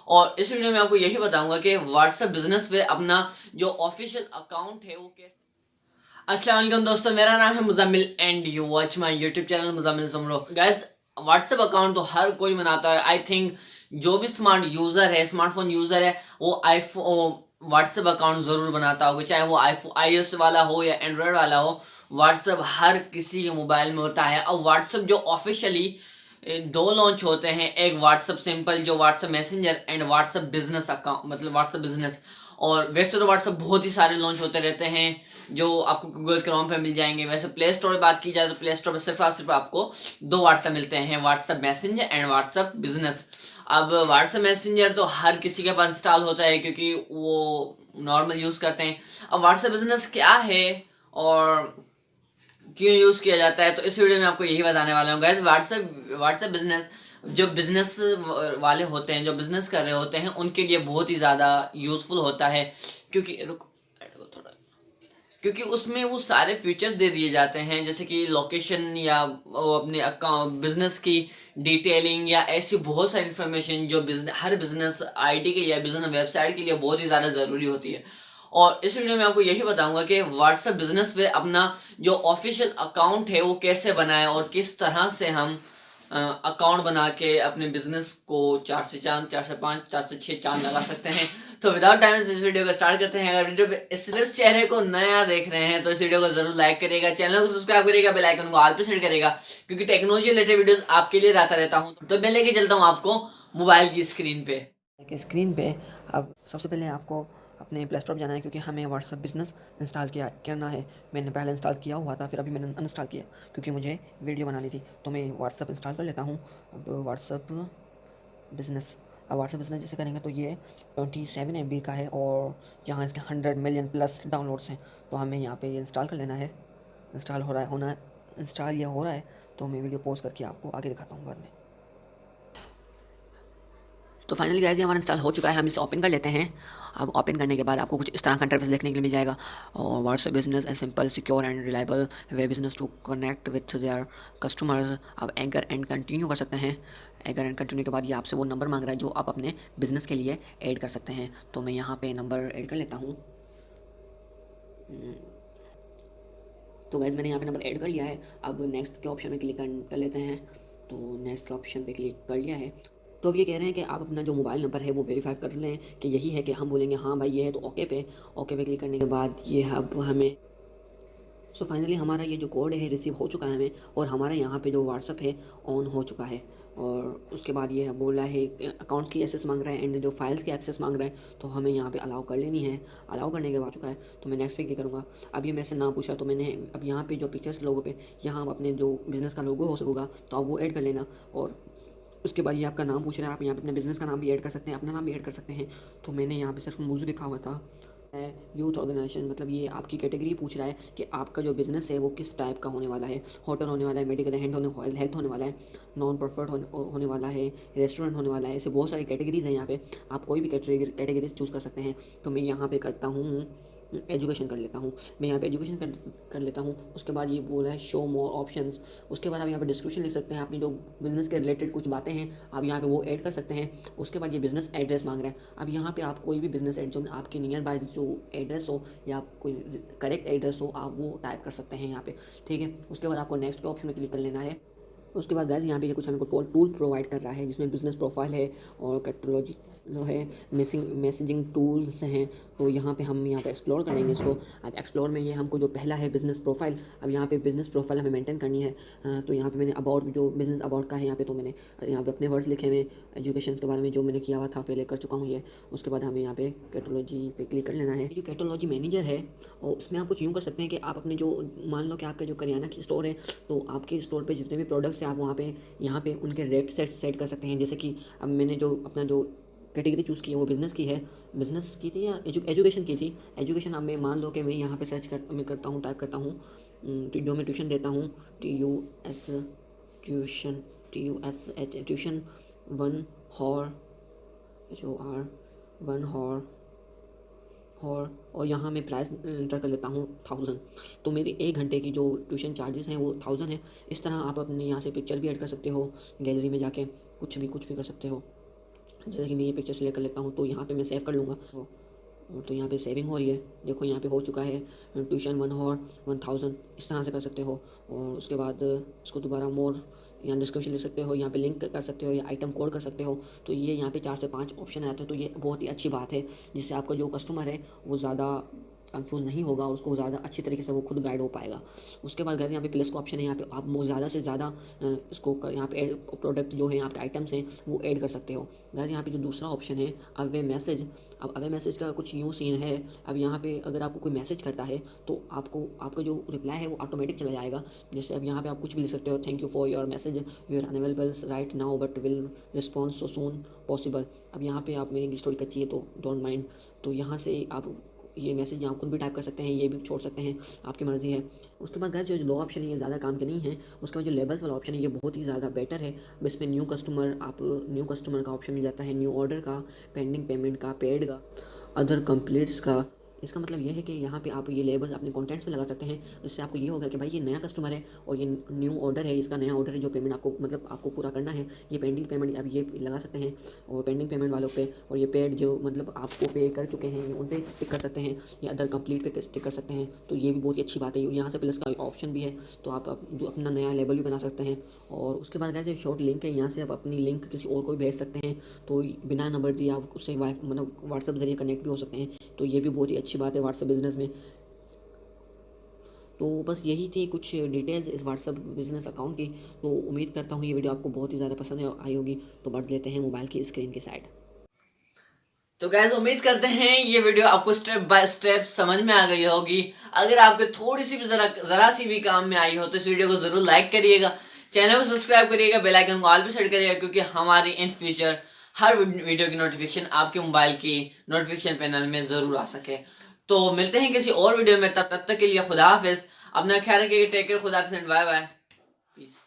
और इस वीडियो में आपको यही बताऊंगा कि व्हाट्सएप बिजनेस पे अपना जो ऑफिशियल अकाउंट है वो कैसे। अस्सलाम वालेकुम दोस्तों, मेरा नाम है Muzammil and you watch my YouTube channel Muzammil Jumro. Guys, WhatsApp account तो हर कोई बनाता है। आई थिंक जो भी स्मार्टफोन यूज़र है वो आईफोन व्हाट्सएप अकाउंट ज़रूर बनाता होगा, चाहे वो iOS वाला हो या एंड्रॉयड वाला हो। व्हाट्सएप हर किसी के मोबाइल में होता है। और व्हाट्सएप जो ऑफिशियली दो लॉन्च होते हैं, एक व्हाट्सएप सिंपल जो WhatsApp messenger and WhatsApp business account मतलब व्हाट्सएप बिजनेस। और वैसे तो व्हाट्सएप बहुत ही सारे लॉन्च होते रहते हैं जो आपको गूगल क्रोम पे मिल जाएंगे। वैसे प्ले स्टोर पर बात की जाए तो प्ले स्टोर पर सिर्फ और सिर्फ आपको दो व्हाट्सएप मिलते हैं, WhatsApp messenger and WhatsApp business. अब व्हाट्सएप मैसेंजर तो हर किसी के पास इंस्टॉल होता है क्योंकि वो नॉर्मल यूज़ करते हैं। अब व्हाट्सएप बिजनेस क्या है और क्यों यूज़ किया जाता है, तो इस वीडियो में आपको यही बताने वाला हूँ गाइस। व्हाट्सएप बिजनेस जो बिजनेस वाले होते हैं, जो बिजनेस कर रहे होते हैं, उनके लिए बहुत ही ज़्यादा यूज़फुल होता है क्योंकि थोड़ा क्योंकि उसमें वो सारे फीचर्स दे दिए जाते हैं, जैसे कि लोकेशन या वो अपने अकाउंट बिजनेस की डिटेलिंग या ऐसी बहुत सारी इन्फॉर्मेशन जो हर बिजनेस आईडी के या बिजनेस वेबसाइट के लिए बहुत ही ज़्यादा ज़रूरी होती है। और इस वीडियो में आपको यही बताऊंगा कि व्हाट्सएप बिजनेस पे अपना जो ऑफिशियल अकाउंट है वो कैसे बनाएं और किस तरह से हम अकाउंट बना के अपने बिजनेस को 4 से 4, 4 से 5, 4 से 6 चांद लगा सकते हैं। तो विदाउट टाइम इस वीडियो को स्टार्ट करते हैं। अगर वीडियो पे इस चेहरे को नया देख रहे हैं तो इस वीडियो को जरूर लाइक करिएगा, चैनल को सब्सक्राइब करिएगा, बेल आइकन को ऑल पे सेट करेगा क्योंकि टेक्नोलॉजी रिलेटेड वीडियोस आपके लिए लाता रहता हूँ। तो मैं लेके चलता हूँ आपको मोबाइल की स्क्रीन पे। अब सबसे पहले आपको अपने प्ले स्टोर जाना है क्योंकि हमें व्हाट्सएप बिजनेस इंस्टॉल किया करना है। मैंने पहले इंस्टॉल किया हुआ था, फिर अभी मैंने अनइंस्टॉल किया क्योंकि मुझे वीडियो बनानी थी। तो मैं व्हाट्सएप इंस्टॉल कर लेता हूँ। अब बिज़नेस अब व्हाट्सएप बिजनेस जैसे करेंगे तो ये 27 MB का है और जहाँ इसके 100 मिलियन प्लस डाउनलोड्स हैं। तो हमें यहाँ पे ये इंस्टॉल कर लेना है। इंस्टॉल हो रहा है होना इंस्टॉल ये हो रहा है, तो मैं वीडियो पॉज करके आपको आगे दिखाता हूँ बाद में। तो फाइनली गाइस ये हमारा इंस्टॉल हो चुका है, हम इसे ओपन कर लेते हैं। अब ओपन करने के बाद आपको कुछ इस तरह का इंटरफेस देखने के लिए मिल जाएगा। और WhatsApp business a simple secure and reliable way business to connect with their customers. अब एंकर एंड कंटिन्यू कर सकते हैं। एंकर एंड कंटिन्यू के बाद ये आपसे वो नंबर मांग रहा है जो आप अपने बिजनेस के लिए ऐड कर सकते हैं। तो मैं यहाँ पे नंबर ऐड कर लेता हूँ। तो गाइस मैंने यहाँ पे नंबर ऐड कर लिया है। अब नेक्स्ट के ऑप्शन में क्लिक कर लेते हैं। तो नेक्स्ट के ऑप्शन पे क्लिक कर लिया है। तो अब ये कह रहे हैं कि आप अपना जो मोबाइल नंबर है वो वेरीफाई कर लें कि यही है, कि हम बोलेंगे हाँ भाई ये है, तो ओके पे क्लिक करने के बाद ये अब हमें फाइनली हमारा ये जो कोड है रिसीव हो चुका है हमें, और हमारे यहाँ पे जो व्हाट्सअप है ऑन हो चुका है। और उसके बाद ये बोल रहा है अकाउंट्स की एक्सेस मांग रहा है एंड जो फाइल्स की एक्सेस मांग रहा है, तो हमें यहाँ पे अलाउ कर लेनी है। अलाउ करने के बाद चुका है तो मैं नेक्स्ट पे क्लिक करूँगा। अब ये मेरे से नाम पूछा, तो मैंने अब यहाँ पे जो पिक्चर्स लोगों पे यहाँ अपने जो बिज़नेस का लोगो हो सकेगा तो आप वो ऐड कर लेना। और उसके बाद ये आपका नाम पूछ रहा है, आप यहाँ पे अपने बिज़नेस का नाम भी ऐड कर सकते हैं, अपना नाम भी ऐड कर सकते हैं। तो मैंने यहाँ पे सिर्फ मूज़ लिखा हुआ था। यूथ ऑर्गेनाइजेशन मतलब ये आपकी कैटेगरी पूछ रहा है कि आपका जो बिज़नेस है वो किस टाइप का होने वाला है। होटल होने वाला है, मेडिकल हेल्थ होने वाला है, नॉन प्रॉफिट होने वाला है, रेस्टोरेंट होने वाला है। ऐसे बहुत सारी कैटेगरीज़ हैं यहाँ पे, आप कोई भी कैटेगरीज चूज़ कर सकते हैं। तो मैं यहाँ पे करता हूँ एजुकेशन कर लेता हूँ। मैं यहाँ पे एजुकेशन कर लेता हूँ। उसके बाद ये बोला है शो मोर ऑप्शंस। उसके बाद आप यहाँ पे डिस्क्रिप्शन लिख सकते हैं, अपनी जो बिज़नेस के रिलेटेड कुछ बातें हैं आप यहाँ पे वो ऐड कर सकते हैं। उसके बाद ये बिज़नेस एड्रेस मांग रहा है। अब यहाँ पे आप कोई भी बिज़नेस जो आपके नियर बाय जो एड्रेस हो या कोई करेक्ट एड्रेस हो आप वो टाइप कर सकते हैं यहाँ पे, ठीक है। उसके बाद आपको नेक्स्ट के ऑप्शन में क्लिक कर लेना है। उसके बाद गाइस यहाँ पे ये कुछ हमको टूल प्रोवाइड कर रहा है जिसमें बिज़नेस प्रोफाइल है और कैटलॉजी जो है, मैसेजिंग टूल्स हैं। तो यहाँ पे हम यहाँ पे एक्सप्लोर करेंगे इसको। अब एक्सप्लोर में ये हमको जो पहला है बिज़नेस प्रोफाइल, अब यहाँ पे बिज़नेस प्रोफाइल हमें मेंटेन करनी है। तो यहाँ पे मैंने अबाउट जो बिज़नेस अबाउट का है यहाँ पे, तो मैंने यहाँ पे अपने वर्ड्स लिखे हुए एजुकेशन के बारे में जो मैंने किया हुआ था पहले कर चुका हूँ ये। उसके बाद हमें यहाँ पे कैटलॉजी पे क्लिक कर लेना है। जो कैटलॉजी मैनेजर है और उसमें आप कुछ यूँ कर सकते हैं कि आप अपने जो मान लो कि आपका जो करियाना की स्टोर है, तो आपके स्टोर पे जितने भी प्रोडक्ट्स हैं आप वहाँ पे यहाँ पे उनके रेट सेट कर सकते हैं। जैसे कि अब मैंने जो अपना जो कैटेगरी चूज़ की है वो बिज़नेस की थी या एजुकेशन की थी। एजुकेशन अब मैं मान लो कि मैं यहाँ पे मैं करता हूँ, टाइप करता हूँ जो मैं ट्यूशन देता हूँ, TUS tuition, TUSH tuition 1 hour HOR 1 और यहाँ मैं प्राइस इंटर कर लेता हूँ 1000। तो मेरी 1 घंटे की जो ट्यूशन चार्जेस हैं वो 1000 है। इस तरह आप अपने यहाँ से पिक्चर भी ऐड कर सकते हो, गैलरी में जाके कुछ भी कर सकते हो। जैसे कि मैं ये पिक्चर सेलेक्ट कर लेता हूँ तो यहाँ पे मैं सेव कर लूँगा। तो यहाँ पे सेविंग हो रही है, देखो यहाँ पे हो चुका है। ट्यूशन 1 और 1000 इस तरह से कर सकते हो। और उसके बाद इसको दोबारा मोर यहाँ डिस्क्रिप्शन लिख सकते हो, यहाँ पे लिंक कर सकते हो या आइटम कोड कर सकते हो। तो ये यहाँ पे 4 से 5 ऑप्शन आते हैं, तो ये बहुत ही अच्छी बात है, जिससे आपका जो कस्टमर है वो ज़्यादा कंफ्यूज नहीं होगा, उसको ज़्यादा अच्छी तरीके से वो खुद गाइड हो पाएगा। उसके बाद यहाँ पे प्लस का ऑप्शन है, यहाँ पे आप ज़्यादा से ज़्यादा इसको यहाँ पे प्रोडक्ट जो है आपके आइटम्स हैं वो ऐड कर सकते हो। गाइस यहाँ पे जो दूसरा ऑप्शन है अवे मैसेज, अब अवे मैसेज का कुछ यूँ सीन है। अब यहाँ पे अगर आपको कोई मैसेज करता है तो आपको आपका जो रिप्लाई है वो ऑटोमेटिक चला जाएगा। जैसे अब यहाँ पे आप कुछ भी लिख सकते हो, thank you for your message, you are unavailable right now but will response so soon possible. अब यहाँ पे आप, मेरी इंग्लिश थोड़ी कच्ची है तो डोंट माइंड, तो यहाँ से आप ये मैसेज यहाँ खुद भी टाइप कर सकते हैं, ये भी छोड़ सकते हैं, आपकी मर्ज़ी है। उसके बाद गाइस जो लो ऑप्शन है ये ज़्यादा काम के नहीं है। उसके बाद जो लेबल्स वाला ऑप्शन है ये बहुत ही ज़्यादा बेटर है। अब इसमें न्यू कस्टमर, आप न्यू कस्टमर का ऑप्शन मिल जाता है, न्यू ऑर्डर का, पेंडिंग पेमेंट का, पेड का, अदर कंप्लीट्स का। इसका मतलब ये है कि यहाँ पे आप ये लेबल्स अपने कॉन्टेंट्स पे लगा सकते हैं। इससे आपको ये होगा कि भाई ये नया कस्टमर है और ये न्यू ऑर्डर है, इसका नया ऑर्डर है, जो पेमेंट आपको मतलब आपको पूरा करना है, ये पेंडिंग पेमेंट आप ये लगा सकते हैं। और पेंडिंग पेमेंट वालों पे, और ये पेड जो मतलब आपको पे कर चुके हैं ये उन पे स्टिक कर सकते हैं, या अदर कंप्लीट पे स्टिक कर सकते हैं। तो ये भी बहुत ही अच्छी बात है। यहाँ से प्लस का ऑप्शन भी है, तो आप अपना नया लेबल भी बना सकते हैं। और उसके बाद गाइस शॉर्ट लिंक है, यहाँ से आप अपनी लिंक किसी और को भी भेज सकते हैं, तो बिना नंबर दिए आप उससे मतलब व्हाट्सअप जरिए कनेक्ट भी हो सकते हैं। तो ये भी बहुत ही अच्छी बात है व्हाट्सअप बिजनेस में। तो बस यही थी कुछ डिटेल्स इस व्हाट्सअप बिजनेस अकाउंट की। तो उम्मीद करता हूँ ये वीडियो आपको बहुत ही ज़्यादा पसंद आई होगी। तो बढ़ लेते हैं मोबाइल की स्क्रीन की साइड। तो गैस उम्मीद करते हैं ये वीडियो आपको स्टेप बाय स्टेप समझ में आ गई होगी। अगर आपके थोड़ी सी भी जरा सी भी काम में आई हो तो इस वीडियो को जरूर लाइक करिएगा, चैनल को सब्सक्राइब करिएगा, बेल आइकन को ऑल पे सेट करिएगा, क्योंकि हमारी इन फ्यूचर हर वीडियो की नोटिफिकेशन आपके मोबाइल की नोटिफिकेशन पैनल में जरूर आ सके। तो मिलते हैं किसी और वीडियो में, तब तक के लिए खुदा हाफिज, अपना ख्याल रखिएगा, टेक केयर, खुदा हाफिज एंड बाय बाय, पीस।